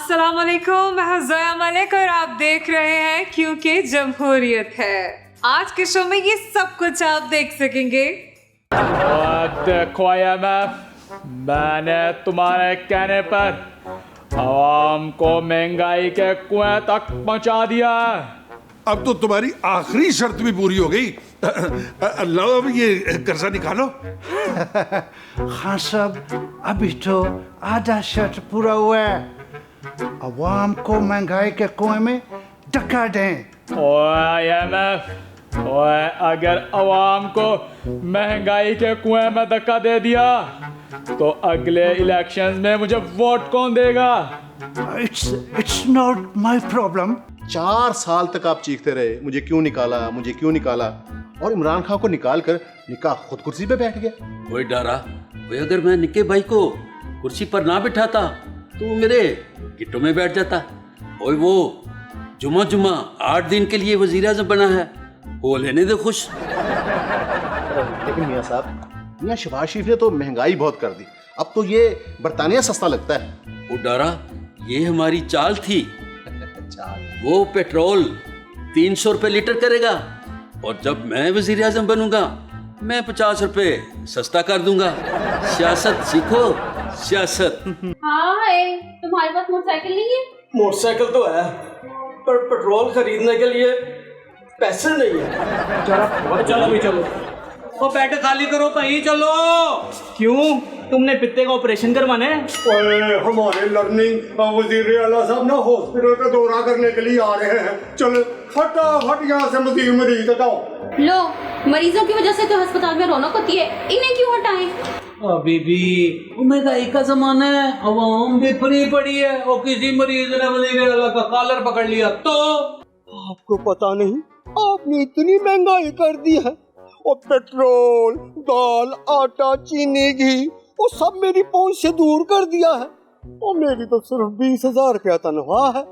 अस्सलाम वालेकुम, मैं हूं ज़ोया मलिक और आप देख रहे हैं क्योंकि जमहूरियत है। आज के शो में ये सब कुछ आप देख सकेंगे। देखो IMF, मैंने तुम्हारे कहने पर आवाम को महंगाई के कुएं तक पहुंचा दिया। अब तो तुम्हारी आखिरी शर्त भी पूरी हो गई। लो अब ये कर्जा निकालो। हाँ साहब, अभी तो आधा शर्त पूरा हुआ है। अवाम को महंगाई के कुएं में धक्का दें। IMF, अगर अवाम को महंगाई के कुएं में धक्का दे दिया तो अगले इलेक्शंस में मुझे वोट कौन देगा? It's not my problem. 4 साल तक आप चीखते रहे, मुझे क्यों निकाला, मुझे क्यों निकाला, और इमरान खान को निकाल कर निका खुद कुर्सी पे बैठ गया। वही डरा, वही अगर मैं निक्के भाई को कुर्सी पर ना बिठाता तो वो मेरे गिट्टों में बैठ जाता। ओए वो जुमा 8 दिन के लिए वजीर आज़म बना है, वो लेने दे खुश। लेकिन मियाँ साहब, मियाँ शहबाज शरीफ ने तो महंगाई बहुत कर दी, अब तो ये बरतानिया सस्ता लगता है। वो डरा, ये हमारी चाल थी। वो पेट्रोल 300 रुपए लीटर करेगा और जब मैं वजीर आज़म बनूंगा मैं 50 रुपए सस्ता कर दूंगा। सियासत सीखो, सियासत। हाँ है, तुम्हारे पास मोटरसाइकिल नहीं है? मोटरसाइकिल तो है पर पेट्रोल खरीदने के लिए पैसे नहीं है। चलो भी चलो, वो बैठ खाली करो भाई, चलो। क्यों, तुमने पित्ते का ऑपरेशन करवाना है? हमारे लर्निंग वजीर आला साहब ना हॉस्पिटल का दौरा करने के लिए आ रहे हैं। चलो फटाफट यहाँ से मरीज हटाओ। लो, मरीजों की वजह से तो अस्पताल में रौनक होती है, इन्हें क्यों हटाएं? बीबी, महंगाई का जमाना है, आवाम भी फ्री पड़ी है और किसी मरीज ने वजीर आला का कॉलर पकड़ लिया तो आपको पता नहीं, आपने इतनी महंगाई कर दी है, और पेट्रोल, दाल, आटा, चीनी, घी वो सब मेरी पहुंच से दूर कर दिया है। और मेरी तो सिर्फ 20,000 रुपया तनख्वाह है।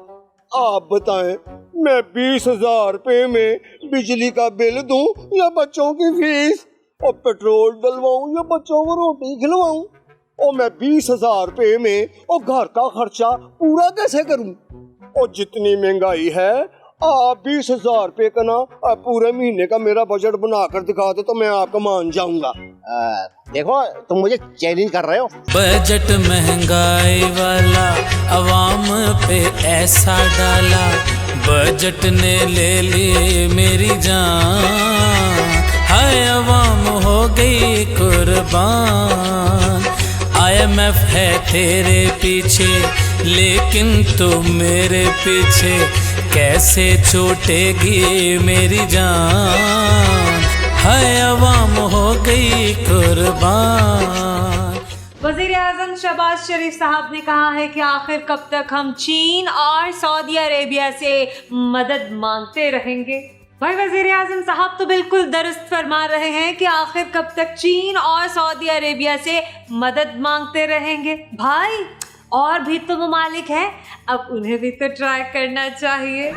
आप बताएं, मैं 20,000 रुपये में बिजली का बिल दूं या बच्चों की फीस, और पेट्रोल डलवाऊं या बच्चों को रोटी खिलवाऊं, और मैं 20,000 रुपये में और घर का खर्चा पूरा कैसे करूं? और जितनी महंगाई है, आप 20,000 रुपये का ना पूरे महीने का मेरा बजट बनाकर दिखा दो तो मैं आपका मान जाऊंगा। देखो, तुम मुझे चैलेंज कर रहे हो। बजट महंगाई वाला अवाम पे ऐसा डाला, बजट ने ले ली मेरी जान, हाय अवाम हो गई कुर्बान। IMF है तेरे पीछे लेकिन तू मेरे पीछे, कैसे छूटेगी मेरी जान, हाय अवाम हो गई कुर्बान। वज़ीर आज़म शहबाज शरीफ साहब ने कहा है कि आखिर कब तक हम चीन और सऊदी अरेबिया से मदद मांगते रहेंगे। भाई वज़ीर आज़म साहब तो बिल्कुल दुरुस्त फरमा रहे हैं कि आखिर कब तक चीन और सऊदी अरेबिया से मदद मांगते रहेंगे। भाई और भी तो ममालिक हैं, अब उन्हें भी तो ट्राई करना चाहिए।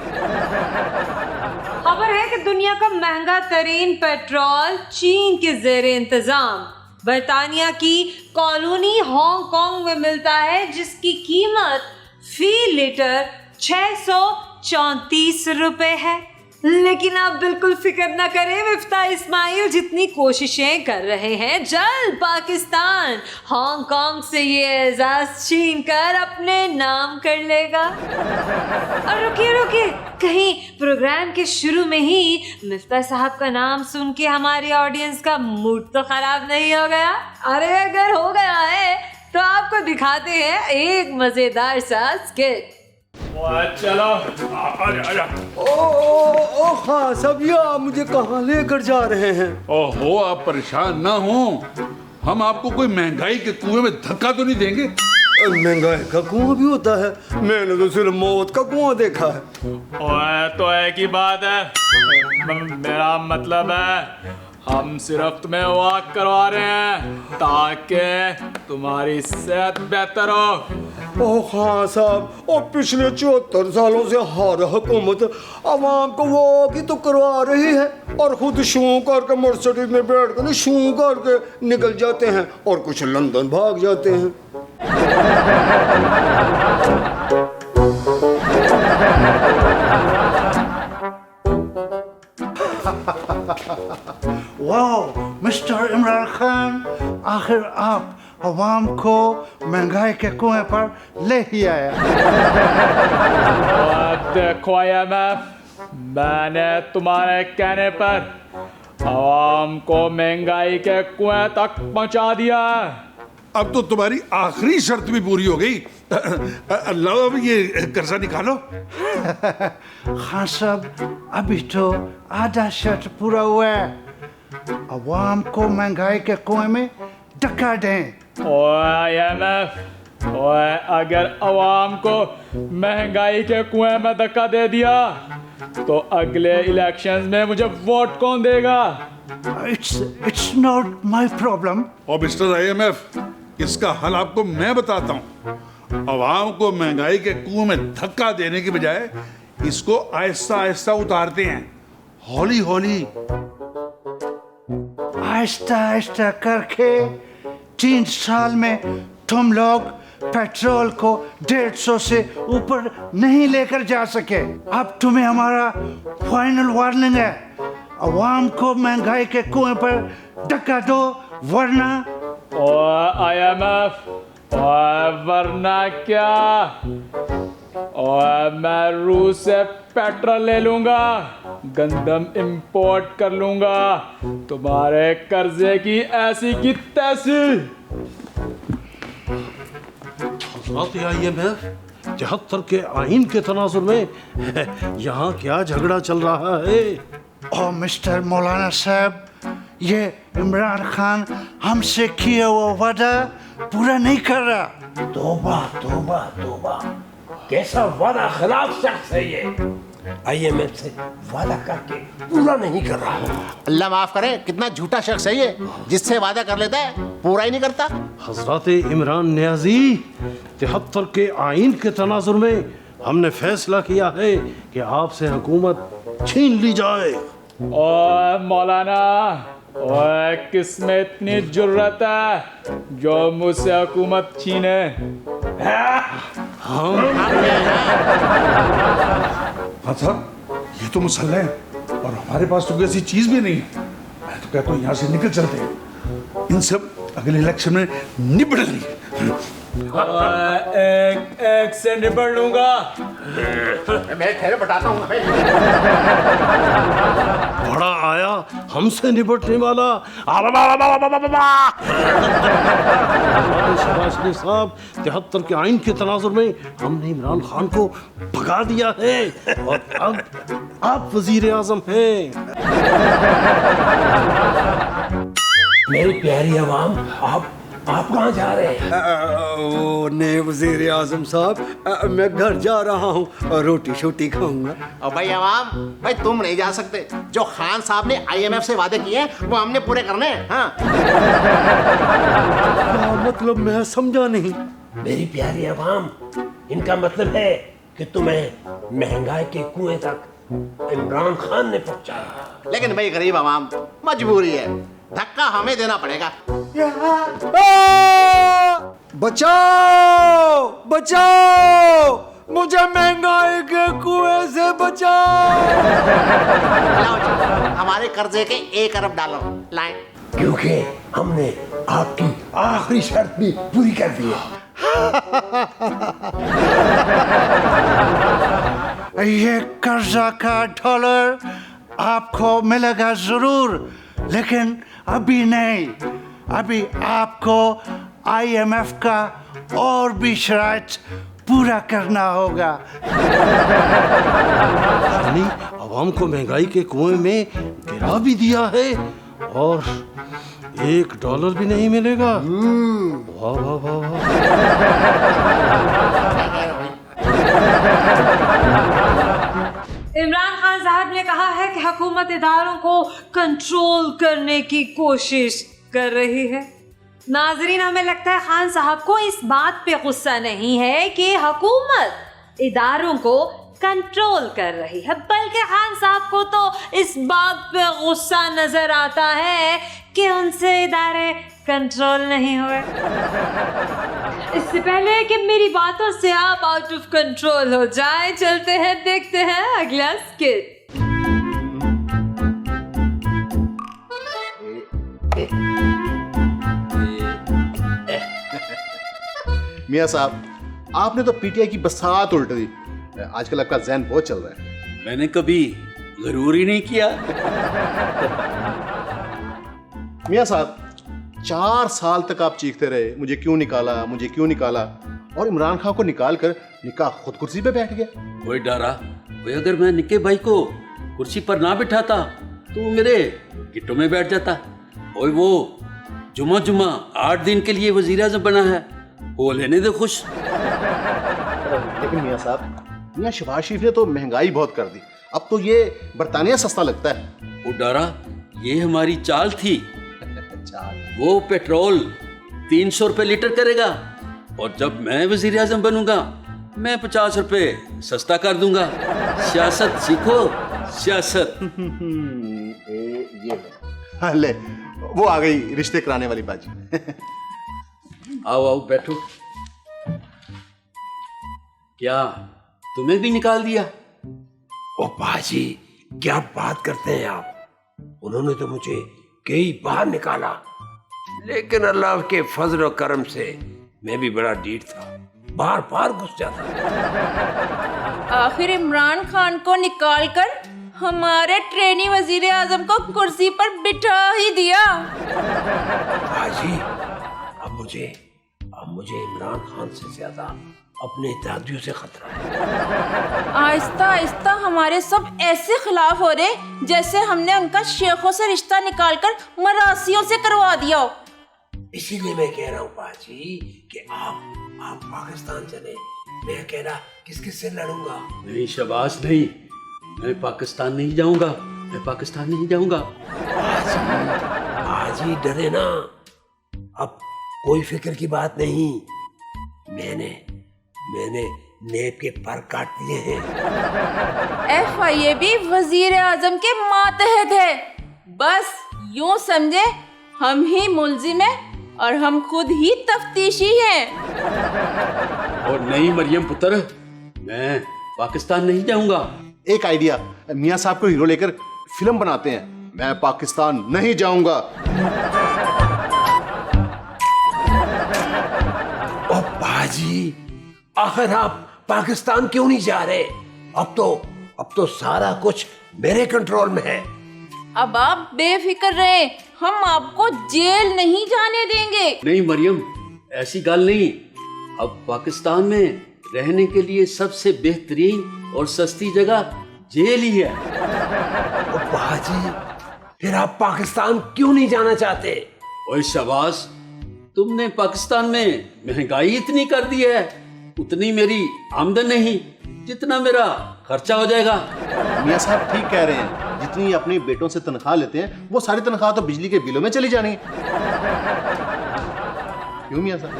खबर है कि दुनिया का महंगा तरीन पेट्रोल चीन के ज़ेरे इंतजाम बरतानिया की कॉलोनी हांगकांग में मिलता है, जिसकी कीमत फी लीटर 634 रुपए है। लेकिन आप बिल्कुल फिक्र न करें, मिफ्ता इस्माइल जितनी कोशिशें कर रहे हैं, जल्द पाकिस्तान हांगकांग से ये एजाज छीन कर अपने नाम कर लेगा। और रुकिए, कहीं प्रोग्राम के शुरू में ही मिफ्ता साहब का नाम सुन के हमारी ऑडियंस का मूड तो खराब नहीं हो गया? अरे अगर हो गया है तो आपको दिखाते हैं एक मजेदार सा स्किट। चलो आजा। ओ हाँ सब, ये आप मुझे कहाँ लेकर जा रहे हैं? ओहो, आप परेशान ना हो, हम आपको कोई महंगाई के कुएं में धक्का तो नहीं देंगे। महंगाई का कुआं भी होता है? मैंने तो सिर्फ मौत का कुआं देखा है। ओए तो एक ही बात है, मेरा मतलब है हम सिर्फ तुम्हें वॉक करवा रहे हैं ताकि तुम्हारी सेहत बेहतर हो। ओह हाँ साहब, और पिछले 74 सालों से हर हुकूमत आवाम को वॉक ही तो करवा रही है, और खुद शू करके मर्सिडीज में बैठ कर शू करके निकल जाते हैं और कुछ लंदन भाग जाते हैं। वाह मिस्टर इमरान खान, आखिर आप अवाम को महंगाई के कुएं पर ले ही आया। देखो IMF, मैंने तुम्हारे कहने पर आवाम को महंगाई के कुएं तक पहुंचा दिया। अब तो तुम्हारी आखिरी शर्त भी पूरी हो गई। लाओ अब ये कर्जा निकालो। खान साहब, अभी तो आधा शर्त पूरा हुआ है। अवाम को महंगाई के कुएं में धक्का दें। ओए IMF, ओए अगर अवाम को महंगाई के कुएं में धक्का दे दिया तो अगले इलेक्शंस में मुझे वोट कौन देगा? It's not my problem. और मिस्टर IMF, इसका हल आपको मैं बताता हूँ। अवाम को महंगाई के कुएं में धक्का देने की बजाय इसको आहिस्ता आहिस्ता उतारते हैं, हौली हौली। आहिस्ता आहिस्ता करके 3 साल में तुम लोग पेट्रोल को 150 से ऊपर नहीं लेकर जा सके। अब तुम्हें हमारा फाइनल वार्निंग है, अवाम को महंगाई के कुएं पर धक्का दो, वरना ओए IMF, ओए वरना क्या? ओए मैं रूस से पेट्रोल ले लूंगा, गंदम इंपोर्ट कर लूंगा, तुम्हारे कर्जे की ऐसी की तैसी। IMF, 73 के आइन के तनाजुर में यहाँ क्या झगड़ा चल रहा है? ओ मिस्टर मौलाना साहब, ये इमरान खान हमसे किया हुआ वादा पूरा नहीं कर रहा। तौबा तौबा तौबा, कैसा वादा खिलाफ शख्स है ये। IMF से वादा करके पूरा नहीं कर रहा। अल्लाह माफ करे, कितना झूठा शख्स है ये, जिससे वादा कर लेता है पूरा ही नहीं करता। हजरत इमरान नियाजी, 73 के आइन के तनाजुर में हमने फैसला किया है कि आपसे हुकूमत छीन ली जाए। ओए मौलाना, ओए किसमें इतनी जुर्रत है जो मुझसे हुकूमत छीने? हाँ साहब, ये तो मुसल्ला है और हमारे पास तो कोई ऐसी चीज भी नहीं है। मैं तो कहता हूँ यहाँ से निकल चलते हैं, इन सब अगले इलेक्शन में निपट लेंगे। एक से निपट लूंगा। मैं ठहरे बताता हूँ। बड़ा आया हमसे निपटने वाला। शबाश साहब, 73 के आइन के तनाजुर में हमने इमरान खान को भगा दिया है और अब आप वजीर आजम हैं। मेरी प्यारी अवाम, आप कहाँ जा रहे हैं? ओ नए वजीर आजम साहब, मैं घर जा रहा हूँ और रोटी शोटी खाऊंगा। और भाई अवाम, भाई तुम नहीं जा सकते। जो खान साहब ने IMF से वादे किए हैं वो हमने पूरे करने हैं। हाँ। मतलब मैं समझा नहीं। मेरी प्यारी अवाम, इनका मतलब है कि तुम्हें महंगाई के कुएं तक इमरान खान ने पहुंचाया। लेकिन भाई गरीब अवाम, मजबूरी है, धक्का हमें देना पड़ेगा। बचाओ बचाओ, मुझे महंगाई के कुएं से बचाओ। लाओ जी, हमारे कर्जे के 1 अरब डॉलर लाएं। क्योंकि हमने आपकी आखिरी शर्त भी पूरी कर दी है। ये कर्जा का डॉलर आपको मिलेगा जरूर, लेकिन अभी नहीं। अभी आपको IMF का और भी शर्त पूरा करना होगा। यानी अवाम को महंगाई के कुएं में गिरा भी दिया है और $1 भी नहीं मिलेगा। वाह वाह वाह वाह। इमरान खान साहब ने कहा है कि हुकूमत इदारों को कंट्रोल करने की कोशिश कर रही है। नाजरीन, हमें लगता है खान साहब को इस बात पे गुस्सा नहीं है कि हुकूमत इदारों को कंट्रोल कर रही है, बल्कि खान साहब को तो इस बात पे गुस्सा नजर आता है कि उनसे इदारे कंट्रोल नहीं हुए। इससे पहले कि मेरी बातों से आप आउट ऑफ कंट्रोल हो जाए, चलते हैं देखते हैं अगला स्किट। मियाँ साहब, आपने तो पीटीआई की बसात उल्ट दी। आजकल आपका ज़हन बहुत चल रहा है। मैंने कभी गरूर ही नहीं किया। मियाँ साहब, 4 साल तक आप चीखते रहे, मुझे क्यों निकाला, मुझे क्यों निकाला, और इमरान खान को निकाल कर निकाह खुद कुर्सी पे बैठ गया। कोई डरा, कोई अगर मैं निक्के भाई को कुर्सी पर ना बिठाता तो वो मेरे गिट्टों में बैठ जाता। और वो जुमा 8 दिन के लिए वजीर आज़म बना है, वो लेने दे खुश। लेकिन मियाँ साहब, मियाँ शहबाज शरीफ ने तो महंगाई बहुत कर दी, अब तो ये बरतानिया सस्ता लगता है। वो डरा, ये हमारी चाल थी। वो पेट्रोल 300 रुपए लीटर करेगा, और जब मैं वजीर आज़म बनूंगा मैं 50 रुपए सस्ता कर दूंगा। सियासत सीखो, सियासत। ये ले, वो आ गई रिश्ते कराने वाली बाजी। आओ आओ बैठो। क्या तुम्हें भी निकाल दिया? ओ बाजी, क्या बात करते हैं आप? उन्होंने तो मुझे कई बार निकाला, लेकिन अल्लाह के फजल और करम से मैं भी बड़ा ढीठ था, बार बार घुस जाता। आखिर इमरान खान को निकाल कर हमारे ट्रेनी वजीर आजम को कुर्सी पर बिठा ही दिया। बाजी, अब मुझे इमरान खान से ज्यादा अपने दादियों से खतरा है। आहिस्ता आहिस्ता हमारे सब ऐसे खिलाफ हो रहे जैसे हमने उनका शेखों से रिश्ता निकालकर मरासियों से करवा दिया हो। इसीलिए मैं कह रहा हूँ बाजी कि आप पाकिस्तान चले, मैं कह रहा किस से लड़ूंगा। नहीं शबाश नहीं, मैं पाकिस्तान नहीं जाऊंगा, मैं पाकिस्तान नहीं जाऊंगा। बाजी डरे ना, अब कोई फिक्र की बात नहीं। मैंने नेब के पर काट दिए हैं। FIA वजीर आजम के मातहत है। बस यूं समझे हम ही मुलजिम हैं और हम खुद ही तफ्तीशी हैं। और नहीं मरियम पुत्र, मैं पाकिस्तान नहीं जाऊंगा। एक आइडिया, मियाँ साहब को हीरो लेकर फिल्म बनाते हैं, मैं पाकिस्तान नहीं जाऊंगा। ओ बाजी, आखिर आप पाकिस्तान क्यों नहीं जा रहे? अब तो सारा कुछ मेरे कंट्रोल में है। अब आप बेफिक्र रहे, हम आपको जेल नहीं जाने देंगे। नहीं मरियम, ऐसी गल नहीं। अब पाकिस्तान में रहने के लिए सबसे बेहतरीन और सस्ती जगह जेल ही है। ओ बाजी, फिर आप पाकिस्तान क्यों नहीं जाना चाहते? ओए शाबाश, तुमने पाकिस्तान में महंगाई इतनी कर दी है, उतनी मेरी आमदन नहीं जितना मेरा खर्चा हो जाएगा। मियाँ साहब ठीक कह रहे हैं, जितनी अपने बेटों से तनख्वाह लेते हैं वो सारी तनख्वाह तो बिजली के बिलों में चली जानी है। क्यों मियाँ साहब?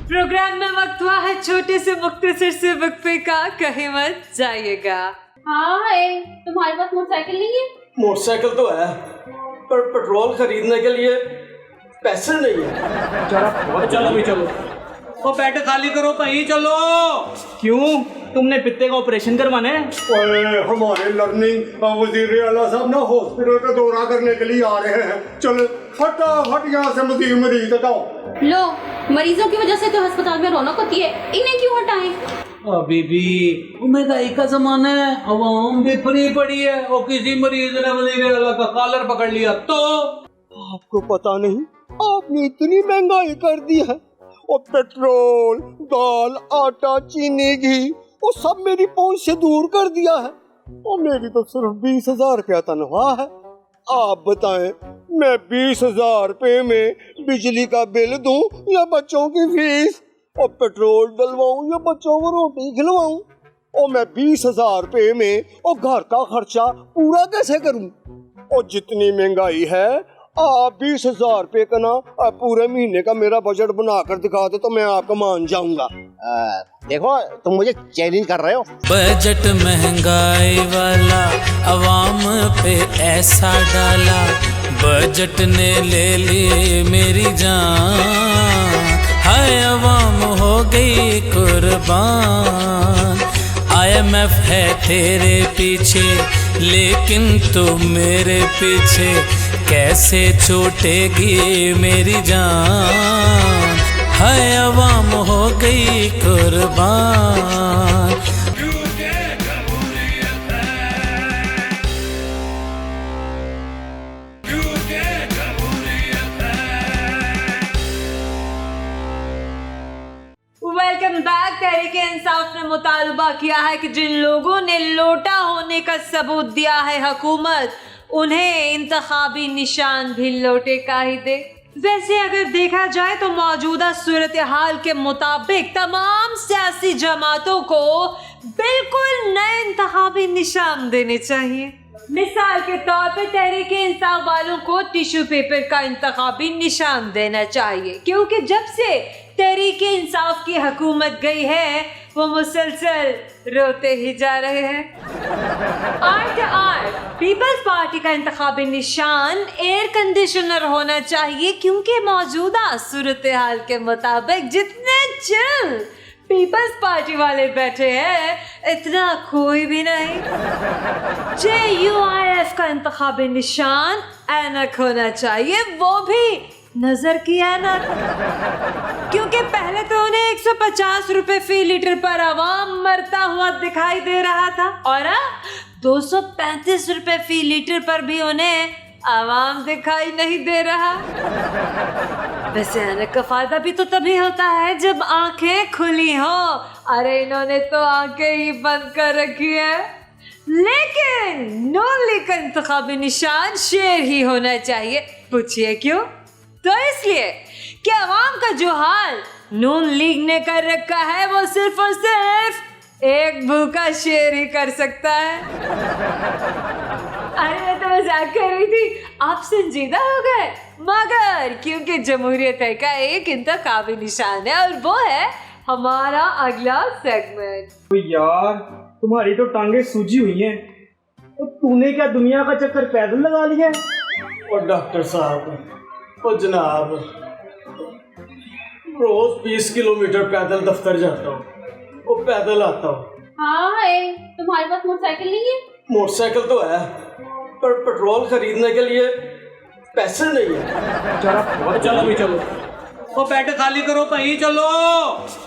प्रोग्राम में वक्त हुआ है छोटे से मुख्तसर से वक्फे का, कहीं मत जाइएगा। हाँ है, तुम्हारे पास मोटरसाइकिल नहीं है? मोटरसाइकिल तो है, पर पेट्रोल खरीदने के लिए पैसे नहीं है। चलो भी चलो, वो बेड खाली करो भाई, चलो। क्यों, तुमने पित्ते का ऑपरेशन करवाना है? हमारे लर्निंग वजीर आला साहब ना हॉस्पिटल का दौरा करने के लिए आ रहे हैं। चलो फटाफट यहाँ से मरीज हटाओ। लो, मरीजों की वजह से तो अस्पताल में रौनक होती है, इन्हें क्यों हटाएं? अभी भी महंगाई का जमाना है, अवाम भी फ्री पड़ी है, और किसी मरीज ने वजीर आला का कॉलर पकड़ लिया तो आपको पता नहीं, आपने इतनी महंगाई कर दी है, और पेट्रोल, दाल, आटा, चीनी, घी वो सब मेरी पहुंच से दूर कर दिया है। और मेरी तो सिर्फ 20,000 रुपया तनख्वाह है। आप बताएं, मैं 20,000 रुपये में बिजली का बिल दूं या बच्चों की फीस, और पेट्रोल डलवाऊं या बच्चों को रोटी खिलवाऊं? और मैं 20,000 रुपये में और घर का खर्चा पूरा कैसे करूं? और जितनी महंगाई है आप 20,000 रुपए का ना पूरे महीने का मेरा बजट बना कर दिखा दे तो मैं आपका मान जाऊंगा। देखो तुम मुझे चैलेंज कर रहे हो। बजट महंगाई वाला अवाम पे ऐसा डाला, बजट ने ले ली मेरी जान, हाय अवाम हो गई कुर्बान। IMF है तेरे पीछे लेकिन तू मेरे पीछे, कैसे छूटेगी मेरी जान, हाय अवाम हो गई कुर्बान। Welcome back. तहरीक इंसाफ ने मुतालबा किया है कि जिन लोगों ने लोटा होने का सबूत दिया है हुकूमत उन्हें इंतखाबी निशान भी लोटे का ही दे। वैसे अगर देखा जाए तो मौजूदा सूरत हाल के मुताबिक तमाम सियासी जमातों को बिल्कुल नए इंतखाबी निशान देने चाहिए। मिसाल के तौर पर तहरीक इंसाफ वालों को टिश्यू पेपर का इंतखाबी निशान देना चाहिए, क्योंकि जब से तहरीक इंसाफ की हुकूमत गई है वो मुसलसल रोते ही जा रहे हैं। आर पीपल्स पार्टी का इंतखाबी निशान एयर कंडीशनर होना चाहिए, क्योंकि मौजूदा सूरत हाल के मुताबिक जितने चिल पीपल्स पार्टी वाले बैठे हैं इतना कोई भी नहीं। JUIF का इंतखाबी निशान ऐनक होना चाहिए, वो भी नजर की ऐनक, क्योंकि पहले तो उन्हें 150 रुपए फी लीटर पर आवाम मरता हुआ दिखाई दे रहा था और अब 235 रुपए फी लीटर पर भी उन्हें आवाम दिखाई नहीं दे रहा। वैसे ऐनक का फायदा भी तो तभी होता है जब आंखें खुली हो। अरे इन्होंने तो आंखें ही बंद कर रखी है। लेकिन नून लीग का इंतखाबी निशान शेर ही होना चाहिए। पूछिए क्यों? तो इसलिए कि अवाम का जो हाल नून लीग ने कर रखा है वो सिर्फ और सिर्फ एक भूखा शेर ही कर सकता है। अरे मैं तो मजाक कर रही थी, आप संजीदा हो गए। मगर क्योंकि जमहूरियत है का एक इंतखाबी निशान है और वो है हमारा अगला सेगमेंट। तो यार तुम्हारी तो टांगे सूजी हुई हैं, तो तूने क्या दुनिया का चक्कर पैदल लगा लिया है? और डॉक्टर साहब और जनाब, रोज 20 किलोमीटर पैदल दफ्तर जाता हूँ और पैदल आता हूँ। हाँ है, तुम्हारे पास मोटरसाइकिल नहीं है? मोटरसाइकिल तो है पर पेट्रोल खरीदने के लिए पैसे नहीं है। चलो भी चलो, वो बेड खाली करो भाई चलो।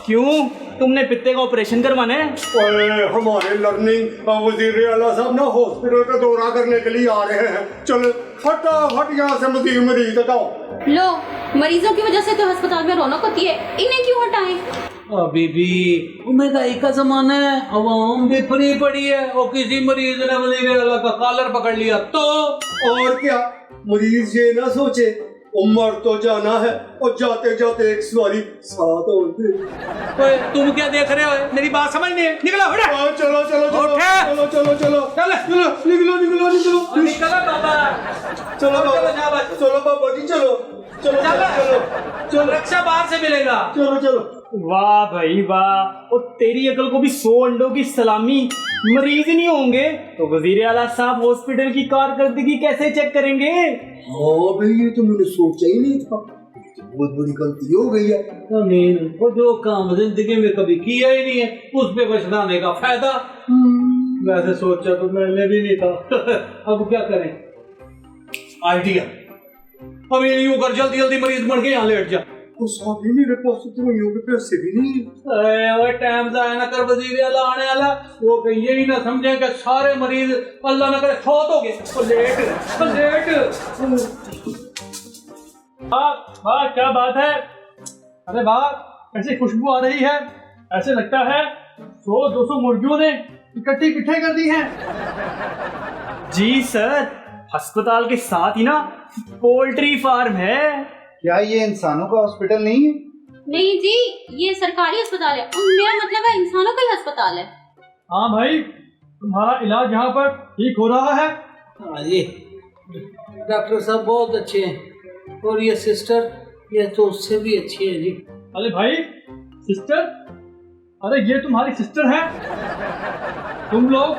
क्यों, तुमने पित्ते का ऑपरेशन करवाना है? हमारे लर्निंग वजीर आला साहब ना हॉस्पिटल का दौरा करने के लिए आ रहे हैं। चलो फटाफट यहाँ से मरीज हटाओ। लो, मरीजों की वजह से तो अस्पताल में रौनक होती है, इन्हें क्यों हटाएं? बीबी महंगाई का जमाना है, आवाम भी फ्री पड़ी है और किसी मरीज ने वजीर आला का कॉलर पकड़ लिया तो और क्या, मरीज ये ना सोचे उम्र तो जाना है और जाते जाते एक सवारी साथ होती। तुम क्या देख रहे हो? मेरी बात समझ नहीं है। निकलो चलो चलो चलो चलो चलो चलो निकलो निकलो निकलो निकलो बाबा, चलो चलो बाबा जी चलो चलो चलो चलो रक्षा बाहर से मिलेगा। चलो चलो। वाह भाई वाह, और तेरी अकल को भी 100 अंडों की सलामी। मरीज नहीं होंगे तो वजीर आला साहब हॉस्पिटल की कारकर्दगी कैसे चेक करेंगे? हाँ भाई ये तो मैंने सोचा ही नहीं था, बहुत बड़ी गलती हो गई है। अमीन, वो जो काम जिंदगी में कभी किया ही नहीं है उस पे पछताने का फायदा। वैसे सोचा तो मैंने भी नहीं था। अब क्या करें? आइडिया, अब यूं कर जल्दी जल्दी मरीज बढ़ के यहाँ लेट जा। उस अभी मेरे पास तो यूं के पैसे भी नहीं है। वो टाइम जाया ना कर, वजीर आला आने वाला, वो कहीं यही ना समझे कि सारे मरीज अल्लाह ना करे फौत हो गए। लेट वाह क्या बात है। अरे वाह, ऐसी खुशबू आ रही है, ऐसे लगता है 100-200 मुर्गियों ने इकट्ठी पिट्ठे कर दी हैं। जी सर, अस्पताल के साथ ही ना पोल्ट्री फार्म है। क्या ये इंसानों का हॉस्पिटल नहीं है? नहीं जी, ये सरकारी अस्पताल है। मेरा मतलब है इंसानों का ही अस्पताल है। हाँ भाई, तुम्हारा इलाज यहाँ पर ठीक हो रहा है। हाँ जी, डॉक्टर साहब बहुत अच्छे हैं, और ये सिस्टर, ये तो उससे भी अच्छी है जी। अरे भाई सिस्टर, अरे ये तुम्हारी सिस्टर है। तुम लोग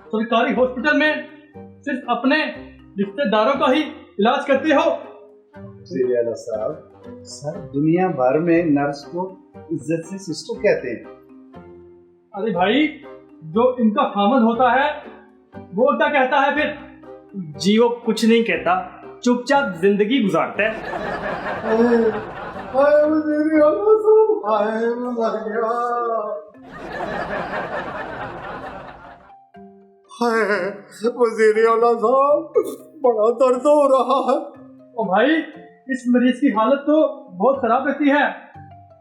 सरकारी हॉस्पिटल में सिर्फ अपने रिश्तेदारों का ही इलाज करते हो। साहब, सर दुनिया भर में नर्स को इज्जत से सिस्टर कहते हैं। अरे भाई, जो इनका खामद होता है वो क्या कहता है फिर? जी वो कुछ नहीं कहता, चुपचाप जिंदगी गुजारता है। वज़ीर आला साहब, बड़ा दर्द हो रहा है। ओ भाई, इस मरीज की हालत तो बहुत खराब रहती है।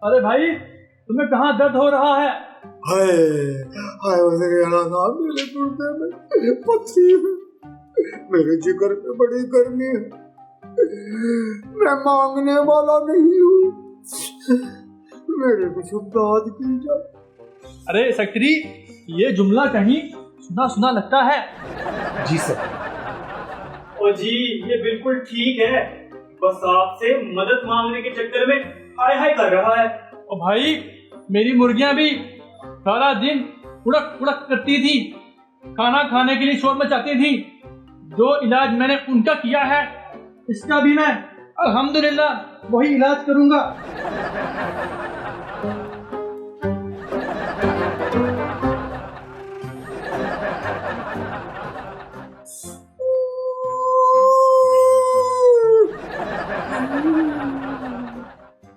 अरे भाई, तुम्हें कहाँ दर्द हो रहा है? हाय हाय वज़ीर आला साहब, मेरे गुर्दे में पथरी है, मेरे जिगर में बड़ी गर्मी है, मैं मांगने वाला नहीं हूँ, मेरे को शुद्धाद की जाए। अरे सेक्रेटरी, ये जुमला कहीं सुना सुना लगता है। जी सर। और जी ये बिल्कुल ठीक है, बस आपसे मदद मांगने के चक्कर में हाय हाय कर रहा है। और भाई, मेरी मुर्गियां भी सारा दिन उड़क उड़क करती थी, खाना खाने के लिए शोर मचाती थी। जो इलाज मैंने उनका किया है, इसका भी मैं अल्हम्दुलिल्लाह वही इलाज करूंगा।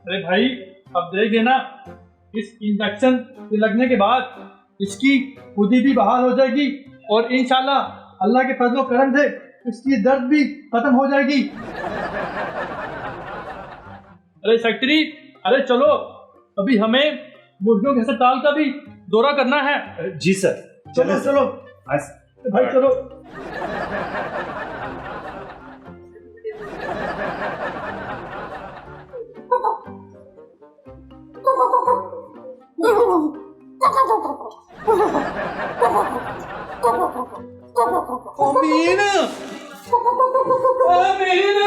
अरे भाई, अब देख लेना, इस इंजेक्शन के लगने के बाद इसकी खुदी भी बहाल हो जाएगी और इंशाल्लाह अल्लाह के फजलो करम से इसकी दर्द भी खत्म हो जाएगी। अरे सेक्रेटरी, अरे चलो, अभी हमें मुर्गियों के अस्पताल का भी दौरा करना है। जी सर। चलो चलो भाई, चलो। अमीन, अमीन,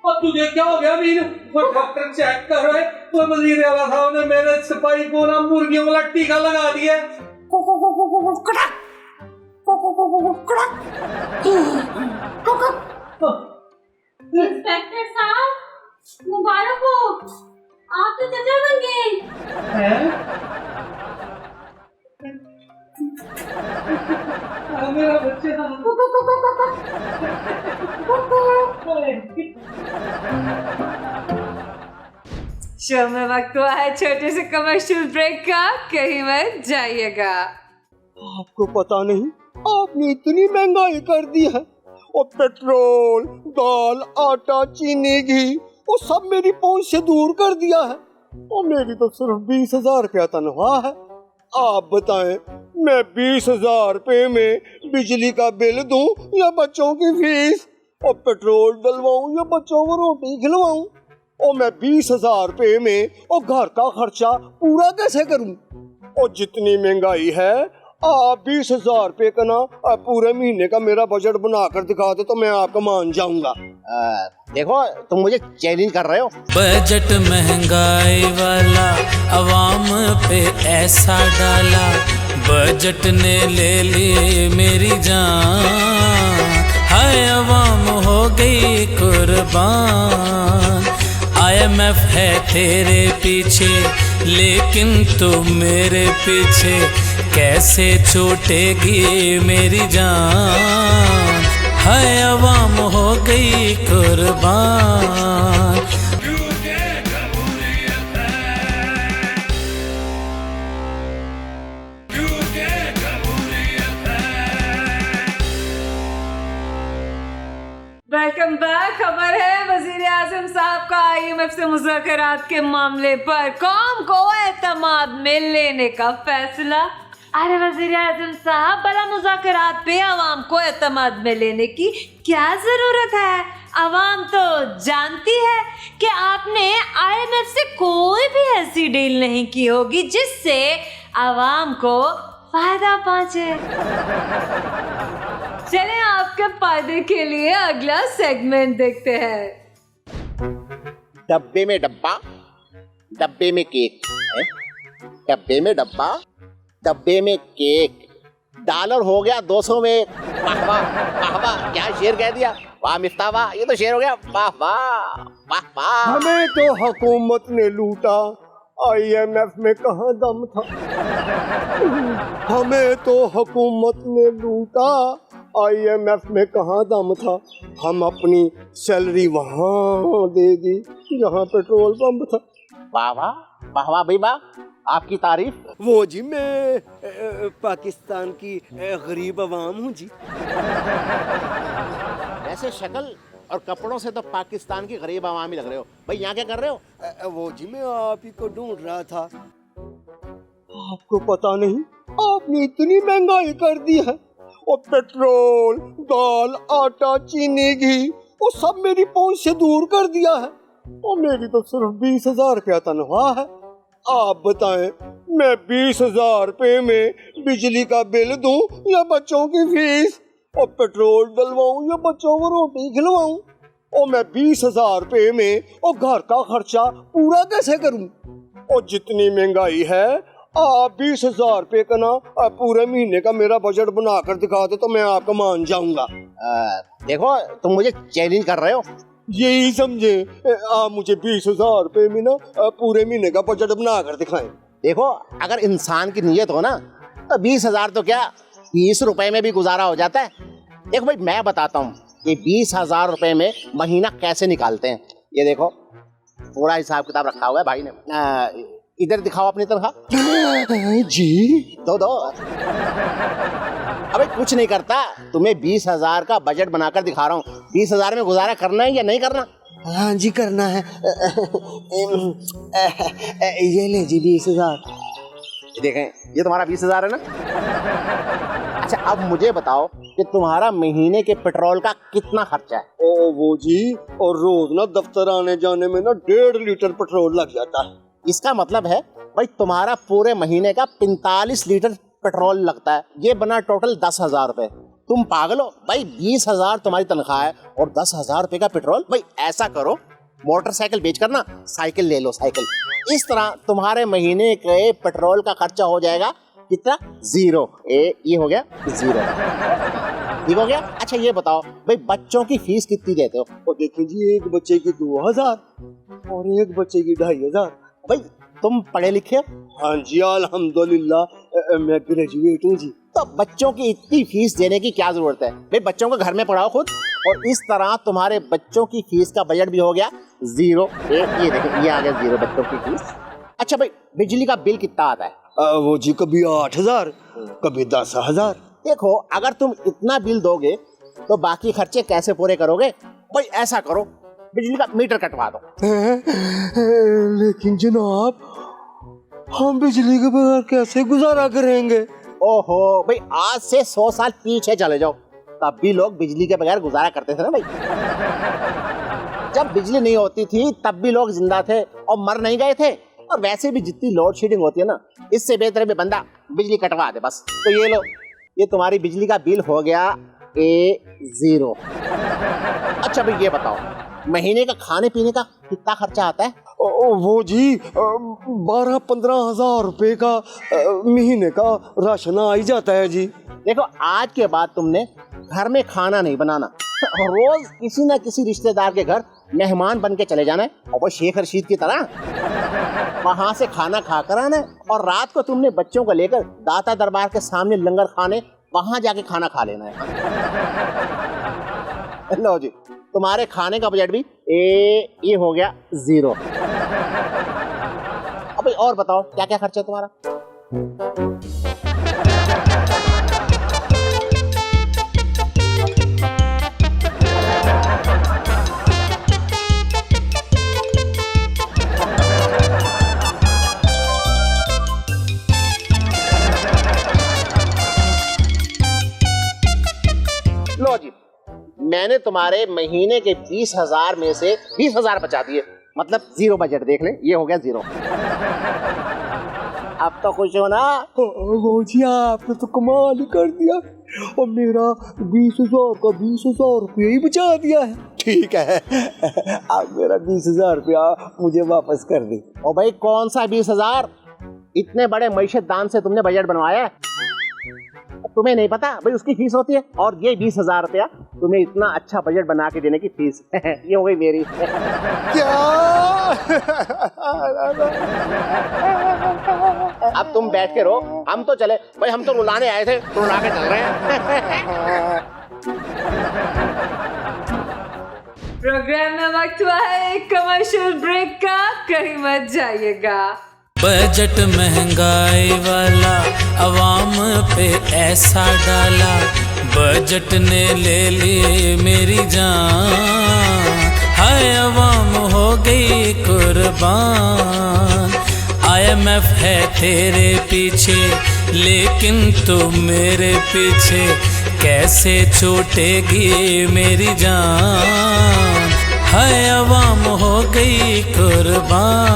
अब तुझे क्या हो गया अमीन? वो डॉक्टर चेक कर रहे, वो वज़ीर आला साहब ने मेरे सिपाही को ना मुर्गियों वाला टीका लगा दिया। इंस्पेक्टर साहब, मुबारक हो, आप तो चाचा बन गए। मेरा बच्चे शो में वक्त हुआ है छोटे से कमर्शियल ब्रेक का, कहीं मत जाइएगा। आपको पता नहीं, आपने इतनी महंगाई कर दी है, और पेट्रोल, दाल, आटा, चीनी, घी, वो सब मेरी पहुंच से दूर कर दिया है, और मेरी तो सिर्फ 20,000 रुपया तनख्वाह है। आप बताएं, मैं 20,000 रुपये में बिजली का बिल दूं या बच्चों की फीस, और पेट्रोल डलवाऊं या बच्चों को रोटी खिलवाऊं, और मैं 20,000 रुपये में और घर का खर्चा पूरा कैसे करूं? और जितनी महंगाई है, आप 20,000 रुपये का ना पूरे महीने का मेरा बजट बना कर दिखा दे तो मैं आपका मान जाऊंगा। देखो, तुम मुझे चैलेंज कर रहे हो। बजट महंगाई वाला अवाम पे ऐसा डाला, बजट ने ले ली मेरी जान, हाय अवाम हो गई कुर्बान। IMF है तेरे पीछे, लेकिन तू मेरे पीछे, कैसे छूटेगी मेरी जान, हाय अवाम हो गई कुर्बान। Welcome back. खबर है वजीर आजम साहब का IMF से मुज़ाकरात के मामले पर कौम को एतमाद में लेने का फैसला। अरे वजीर आजम साहब, भला मुज़ाकरात पे आवाम को एतमाद में लेने की क्या जरूरत है? आवाम तो जानती है कि आपने IMF से कोई भी ऐसी डील नहीं की होगी जिससे आवाम को फायदा पहुंचे। चलें आपके फायदे के लिए अगला सेगमेंट देखते हैं। डब्बे में डब्बा, डब्बे में केक है? डब्बे में डब्बा, डब्बे में केक, डॉलर हो गया 200 में। वाह वाह वाह वाह, क्या शेर कह दिया, वाह मिफ्ता वाह, ये तो शेर हो गया। वाह वाह वाह वाह। हमें तो हुकूमत ने लूटा, IMF में कहाँ दम था। हमें तो हुकूमत ने लूटा, IMF में कहाँ दम था। हम अपनी सैलरी वहाँ दे दी जहाँ पेट्रोल पंप था। वाह वाह वाह वाह भाई वाह, आपकी तारीफ। वो जी मैं पाकिस्तान की गरीब आवाम हूँ जी। ऐसे शक्ल और कपड़ों से तो पाकिस्तान की गरीब आवाम ही लग रहे हो भाई। यहाँ क्या कर रहे हो? वो जी मैं आप ही को ढूंढ रहा था। आपको पता नहीं, आपने इतनी महंगाई कर दी है, और पेट्रोल, दाल, आटा, चीनी, घी, वो सब मेरी पहुंच से दूर कर दिया है। और मेरी तो सिर्फ 20,000 रुपया तनख्वाह है। आप बताएं, मैं 20,000 रुपये में बिजली का बिल दूं या बच्चों की फीस, और पेट्रोल डलवाऊं या बच्चों को रोटी खिलवाऊं? और मैं 20,000 रुपये में और घर का खर्चा पूरा कैसे करूं? और जितनी महंगाई है, आप 20,000 रुपये का ना पूरे महीने का मेरा बजट बना कर दिखा दे तो मैं आपका मान जाऊंगा। देखो तुम मुझे चैलेंज कर रहे हो। यही समझे, आप मुझे 20,000 रुपये में ना पूरे महीने का बजट बना कर दिखाएं। देखो अगर इंसान की नीयत हो ना तो 20,000 तो क्या 20 रुपए में भी गुजारा हो जाता है। देखो भाई मैं बताता हूँ कि 20,000 रुपए में महीना कैसे निकालते हैं। ये देखो पूरा हिसाब किताब रखा हुआ है भाई ने। इधर दिखाओ अपनी तनख्वाह जी। दो। अबे कुछ नहीं करता, तुम्हें 20,000 का बजट बनाकर दिखा रहा हूँ। 20,000 में गुजारा करना है या नहीं करना? हाँ जी करना है। ये ले जी 20,000। देखें ये तुम्हारा 20,000 है ना। अच्छा अब मुझे बताओ कि तुम्हारा महीने के पेट्रोल का कितना खर्चा है? ओ वो जी, और रोज ना दफ्तर आने जाने में ना 1.5 लीटर पेट्रोल लग जाता है। इसका मतलब है भाई तुम्हारा पूरे महीने का 45 लीटर पेट्रोल लगता है। ये बना टोटल 10,000 रुपए। तुम पागल हो भाई, 20,000 तुम्हारी तनख्वाह है और 10,000 रुपए का पेट्रोल। भाई ऐसा करो, मोटरसाइकिल बेचकर ना साइकिल ले लो, साइकिल। इस तरह तुम्हारे महीने के पेट्रोल का खर्चा हो जाएगा कितना? 0। ये हो गया 0। ठीक हो गया। अच्छा ये बताओ भाई बच्चों की फीस कितनी देते हो? और देखिए जी, एक बच्चे की 2,000 और एक बच्चे की 2,500। भाई तुम पढ़े लिखे? हाँ जी अल्हम्दुलिल्लाह, मैं ग्रेजुएट हूँ जी। तो बच्चों की इतनी फीस देने की क्या जरूरत है भाई? बच्चों को घर में पढ़ाओ खुद। और इस तरह तुम्हारे बच्चों की फीस का बजट भी हो गया 0। ये देखो ये आ गया 0 बच्चों की फीस। अच्छा भाई बिजली का बिल कितना आता है? वो जी कभी 8,000 कभी 10,000। देखो अगर तुम इतना बिल दोगे तो बाकी खर्चे कैसे पूरे करोगे? भाई ऐसा करो, बिजली का मीटर कटवा दो। लेकिन जनाब हम बिजली के बगैर कैसे गुजारा करेंगे? ओहो भाई आज से 100 साल पीछे चले जाओ, तब भी लोग बिजली के बगैर गुजारा करते थे ना भाई। जब बिजली नहीं होती थी तब भी लोग जिंदा थे और मर नहीं गए थे। और वैसे भी जितनी लोड शेडिंग होती है ना, इससे बेहतर है बंदा बिजली कटवा दे बस। तो ये लो, ये तुम्हारी बिजली का बिल हो गया 0। अच्छा भाई ये बताओ महीने का खाने पीने का कितना खर्चा आता है? वो जी 12-15 हजार रुपए का महीने का राशन आ ही जाता है जी। देखो आज के बाद तुमने घर में खाना नहीं बनाना, रोज किसी न किसी रिश्तेदार के घर मेहमान बन के चले जाना है और वो शेख रशीद की तरह वहां से खाना खाकर आना है। और रात को तुमने बच्चों को लेकर दाता दरबार के सामने लंगर खाने वहां जाके खाना खा लेना है। लो जी तुम्हारे खाने का बजट भी ये हो गया 0। अब और बताओ क्या क्या खर्चा है तुम्हारा? लो जी मैंने तुम्हारे महीने के 20,000 में से 20,000 बचा दिए, मतलब 0 बजट। देख ले ये हो गया 0। अब तो खुश हो ना? जी आपने तो कमाल ही कर दिया और मेरा 20,000 का 20,000 रुपया ही बचा दिया है। ठीक है, अब मेरा 20,000 रुपया मुझे वापस कर दे। और भाई कौन सा 20,000? इतने बड़े मईशत दान से तुमने बजट बनवाया है, तुम्हें नहीं पता भाई उसकी फीस होती है। और ये 20,000 रुपया तुम्हें इतना अच्छा बजट बना के देने की फीस ये हो गई मेरी। क्या? अब तुम बैठ के रो, हम तो चले भाई, हम तो रुलाने आए थे, रुला के चल रहे हैं। प्रोग्राम में वक्त हुआ है एक कमर्शियल ब्रेक का, कहीं मत जाइएगा। बजट महंगाई वाला अवाम पे ऐसा डाला, बजट ने ले ली मेरी जान, हाय अवाम हो गई कुर्बान। IMF है तेरे पीछे लेकिन तू मेरे पीछे, कैसे छूटेगी मेरी जान, हाय अवाम हो गई कुर्बान।